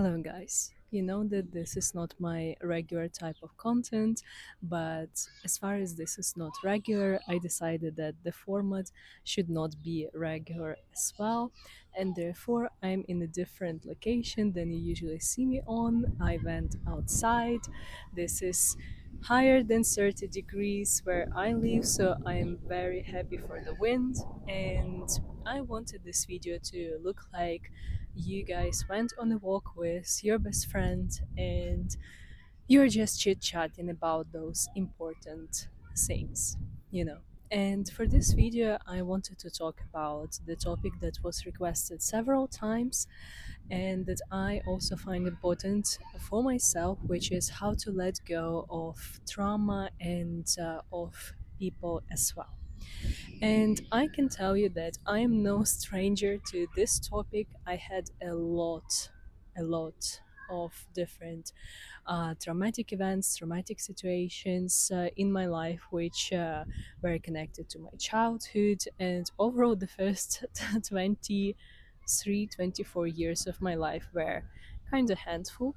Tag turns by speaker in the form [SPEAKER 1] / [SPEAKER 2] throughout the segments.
[SPEAKER 1] Hello, guys. You know that this is not my regular type of content, but as far as this is not regular, I decided that the format should not be regular as well, and therefore I'm in a different location than you usually see me on. I went outside. This is higher than 30 degrees where I live, so I'm very happy for the wind, and I wanted this video to look like you guys went on a walk with your best friend and you're just chit chatting about those important things, you know. And for this video, I wanted to talk about the topic that was requested several times and that I also find important for myself, which is how to let go of trauma and of people as well. And I can tell you that I am no stranger to this topic. I had a lot of different traumatic events, traumatic situations in my life, which were connected to my childhood. And overall, the first 23, 24 years of my life were kind of handful.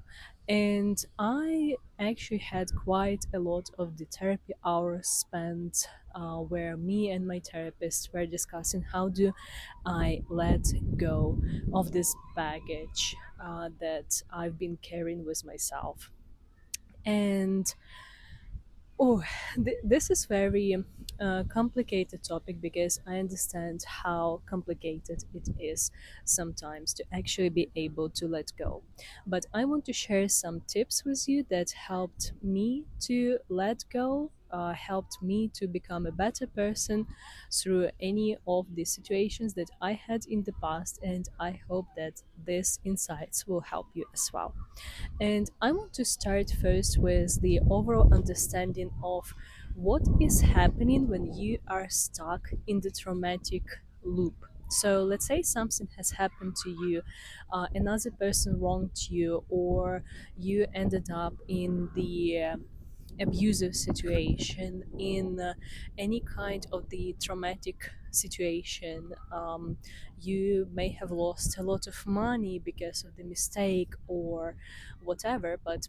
[SPEAKER 1] And I actually had quite a lot of the therapy hours spent where me and my therapist were discussing how do I let go of this baggage that I've been carrying with myself. And oh, this is very complicated topic because I understand how complicated it is sometimes to actually be able to let go. But I want to share some tips with you that helped me to let go, helped me to become a better person through any of the situations that I had in the past, and I hope that these insights will help you as well. And I want to start first with the overall understanding of what is happening when you are stuck in the traumatic loop. So let's say something has happened to you, another person wronged you, or you ended up in the abusive situation, in any kind of the traumatic situation. You may have lost a lot of money because of the mistake or whatever, but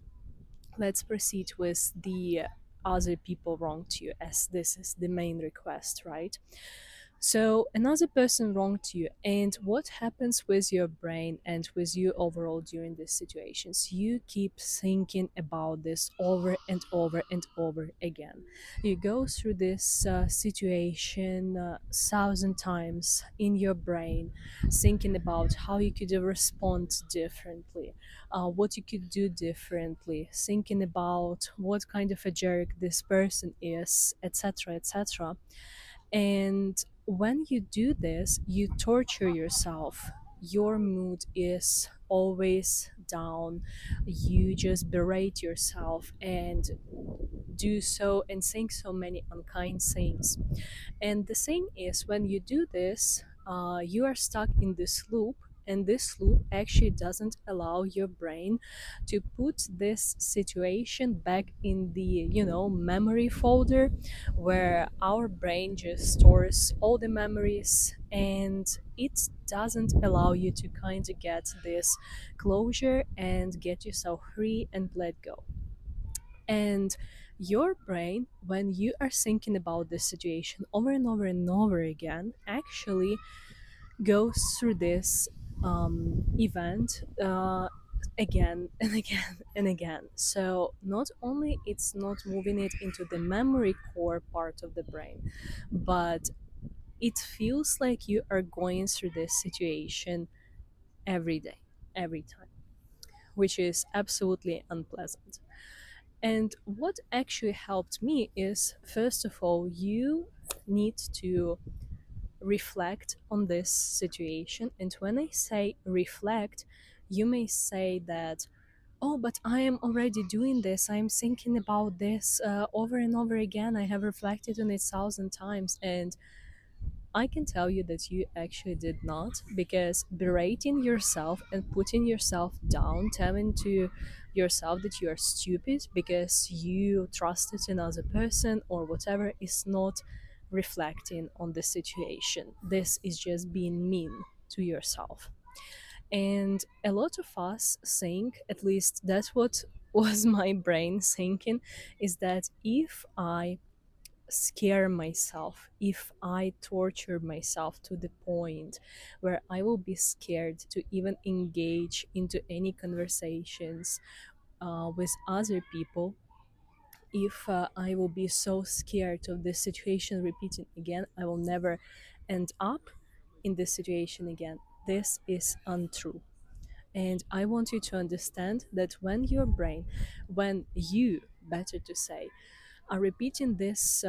[SPEAKER 1] let's proceed with the other people wronged you, as this is the main request, right? So another person wronged you, and what happens with your brain and with you overall during these situations? You keep thinking about this over and over and over again. You go through this situation 1,000 times in your brain, thinking about how you could respond differently, what you could do differently, thinking about what kind of a jerk this person is, etc., etc. And when you do this, you torture yourself. Your mood is always down. You just berate yourself and do so and think so many unkind things. And the thing is, when you do this, you are stuck in this loop, and this loop actually doesn't allow your brain to put this situation back in the memory folder where our brain just stores all the memories, and it doesn't allow you to kind of get this closure and get yourself free and let go. And your brain, when you are thinking about this situation over and over and over again, actually goes through this event again and again and again. So not only it's not moving it into the memory core part of the brain, but it feels like you are going through this situation every day, every time, which is absolutely unpleasant. And what actually helped me is, first of all, you need to reflect on this situation. And when I say reflect, you may say that, oh, but I am already doing this. I'm thinking about this over and over again. I have reflected on it 1,000 times. And I can tell you that you actually did not, because berating yourself and putting yourself down, telling to yourself that you are stupid because you trusted another person or whatever, is not reflecting on the situation. This is just being mean to yourself. And a lot of us think, at least that's what was my brain thinking, is that if I scare myself, if I torture myself to the point where I will be scared to even engage into any conversations with other people, if I will be so scared of this situation repeating again, I will never end up in this situation again. This is untrue. And I want you to understand that when your brain, when you, better to say, are repeating this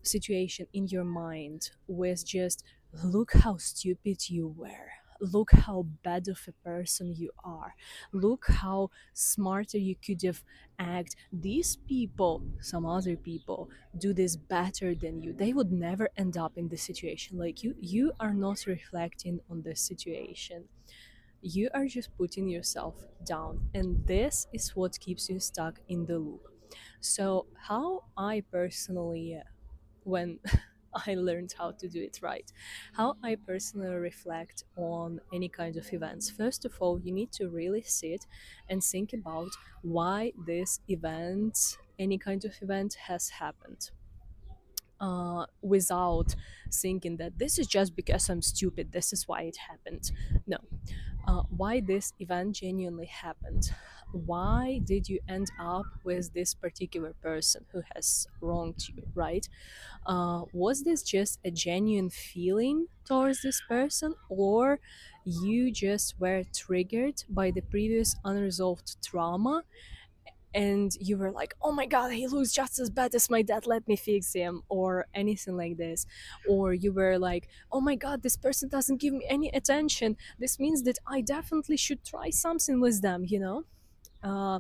[SPEAKER 1] situation in your mind with just, look how stupid you were, look how bad of a person you are, look how smarter you could have acted, these people, some other people, do this better than you, they would never end up in this situation like you are not reflecting on this situation, you are just putting yourself down, and this is what keeps you stuck in the loop. So, how I personally, when I learned how to do it right, how I personally reflect on any kind of events. First of all, you need to really sit and think about why this event, any kind of event, has happened. Without thinking that this is just because I'm stupid, this is why it happened. No, why this event genuinely happened. Why did you end up with this particular person who has wronged you, right? Was this just a genuine feeling towards this person, or you just were triggered by the previous unresolved trauma and you were like, oh my god, he looks just as bad as my dad, let me fix him, or anything like this? Or you were like, oh my god, this person doesn't give me any attention, this means that I definitely should try something with them, you know? uh,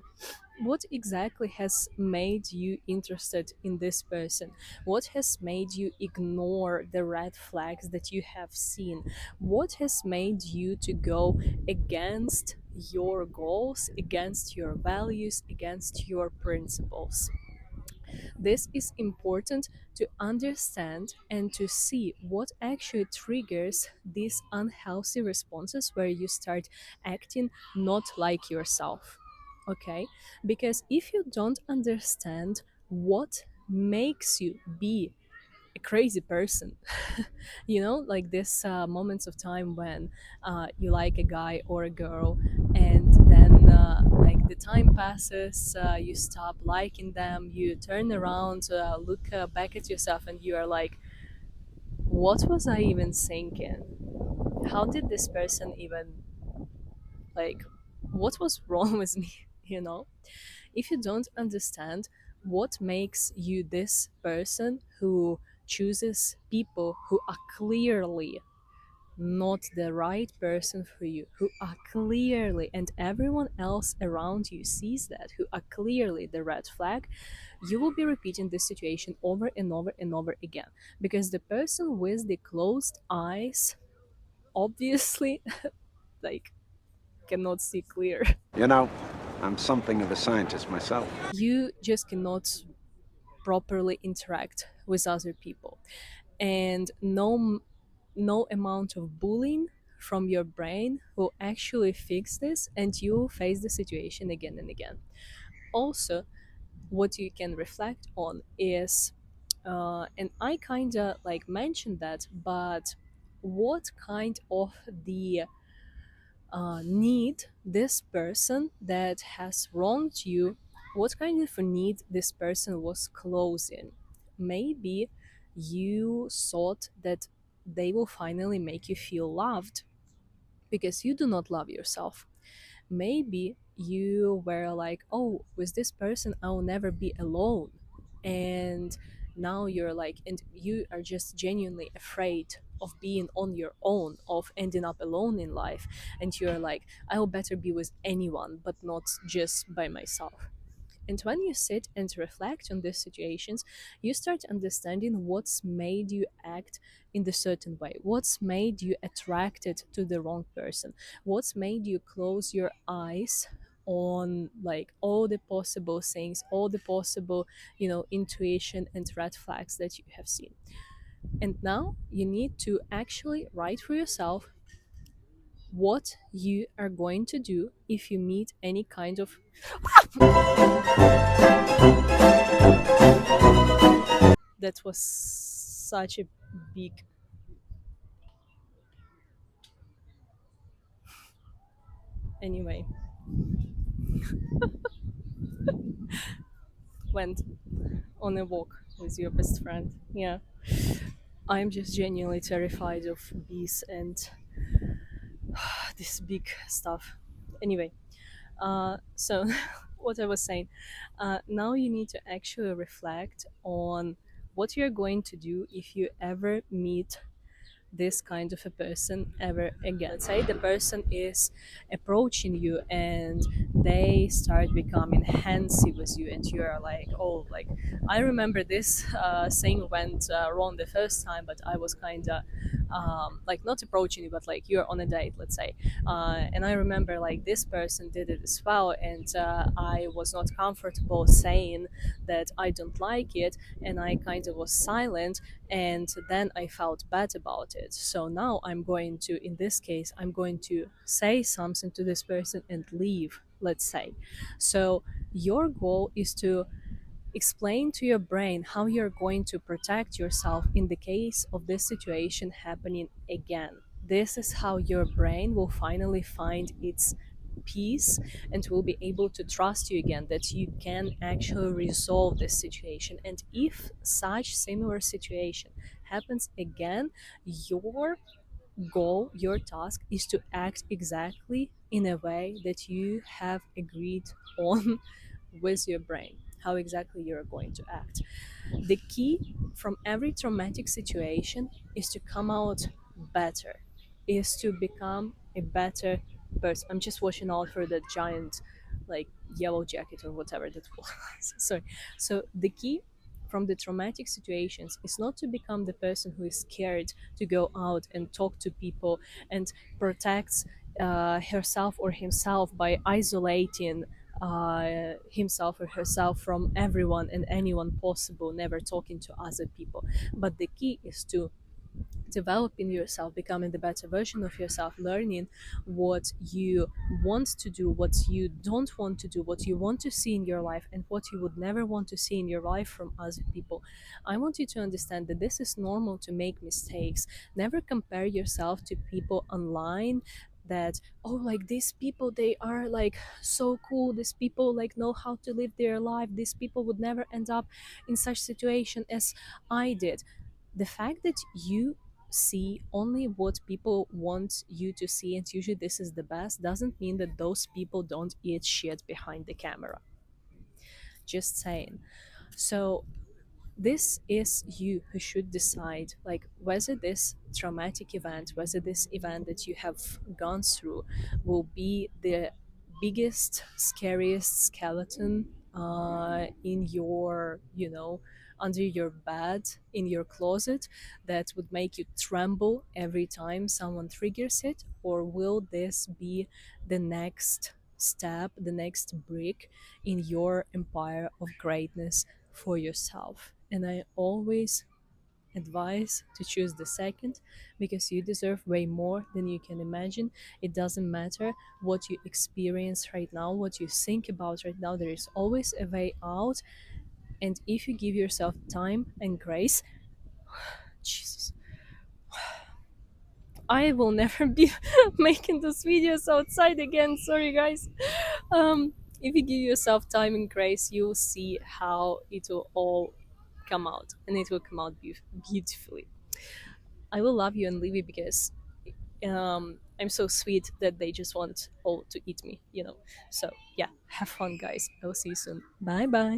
[SPEAKER 1] what exactly has made you interested in this person? What has made you ignore the red flags that you have seen? What has made you to go against your goals, against your values, against your principles? This is important to understand and to see what actually triggers these unhealthy responses where you start acting not like yourself. Okay? Because if you don't understand what makes you be a crazy person, you know, like this moments of time when you like a guy or a girl, and then like the time passes, you stop liking them, you turn around, look back at yourself, and you are like, what was I even thinking? How did this person even, like, what was wrong with me? You know, if you don't understand what makes you this person who chooses people who are clearly not the right person for you, who are clearly, and everyone else around you sees that, who are clearly the red flag, you will be repeating this situation over and over and over again. Because the person with the closed eyes obviously like cannot see clear.
[SPEAKER 2] You know, I'm something of a scientist myself.
[SPEAKER 1] You just cannot properly interact with other people, and no amount of bullying from your brain will actually fix this, and you will face the situation again and again. Also, what you can reflect on is, and I kind of like mentioned that, but what kind of the need this person that has wronged you, what kind of a need this person was closing? Maybe you thought that they will finally make you feel loved because you do not love yourself. Maybe you were like, oh, with this person I'll never be alone, and now you're like, and you are just genuinely afraid of being on your own, of ending up alone in life, and you're like, I'll better be with anyone but not just by myself. And when you sit and reflect on these situations, you start understanding what's made you act in the certain way, what's made you attracted to the wrong person, what's made you close your eyes on like all the possible things, all the possible, you know, intuition and red flags that you have seen. And now you need to actually write for yourself what you are going to do if you meet any kind of that was such a big anyway went on a walk with your best friend. Yeah, I'm just genuinely terrified of bees and this big stuff. Anyway, so what I was saying, now you need to actually reflect on what you're going to do if you ever meet this kind of a person ever again. Say the person is approaching you and they start becoming handsy with you, and you are like, oh, like I remember this thing went wrong the first time, but I was kind of like not approaching you, but like you're on a date, let's say, and I remember like this person did it as well, and I was not comfortable saying that I don't like it, and I kind of was silent, and then I felt bad about it. So now I'm going to, in this case, I'm going to say something to this person and leave, let's say. So your goal is to explain to your brain how you're going to protect yourself in the case of this situation happening again. This is how your brain will finally find its peace and will be able to trust you again, that you can actually resolve this situation. And if such similar situation happens again, your goal, your task is to act exactly in a way that you have agreed on with your brain, how exactly you're going to act. The key from every traumatic situation is to come out better, is to become a better person. I'm just watching out for the giant, like, yellow jacket or whatever that was. Sorry. So the key from the traumatic situations is not to become the person who is scared to go out and talk to people and protects herself or himself by isolating himself or herself from everyone and anyone possible, never talking to other people. But the key is to developing yourself, becoming the better version of yourself, learning what you want to do, what you don't want to do, what you want to see in your life, and what you would never want to see in your life from other people. I want you to understand that this is normal to make mistakes. Never compare yourself to people online that, oh, like these people, they are like so cool, these people like know how to live their life, these people would never end up in such situation as I did. The fact that you see only what people want you to see, and usually this is the best, doesn't mean that those people don't eat shit behind the camera. Just saying. So this is you who should decide, like, whether this traumatic event, whether this event that you have gone through will be the biggest, scariest skeleton in your, under your bed, in your closet, that would make you tremble every time someone triggers it, or will this be the next step, the next brick in your empire of greatness for yourself? And I always advise to choose the second, because you deserve way more than you can imagine. It doesn't matter what you experience right now, what you think about right now, there is always a way out. And if you give yourself time and grace, Jesus, I will never be making those videos outside again. Sorry, guys. If you give yourself time and grace, you'll see how it will all come out, and it will come out beautifully. I will love you and leave you because I'm so sweet that they just want all to eat me. So yeah, have fun, guys. I will see you soon. Bye bye.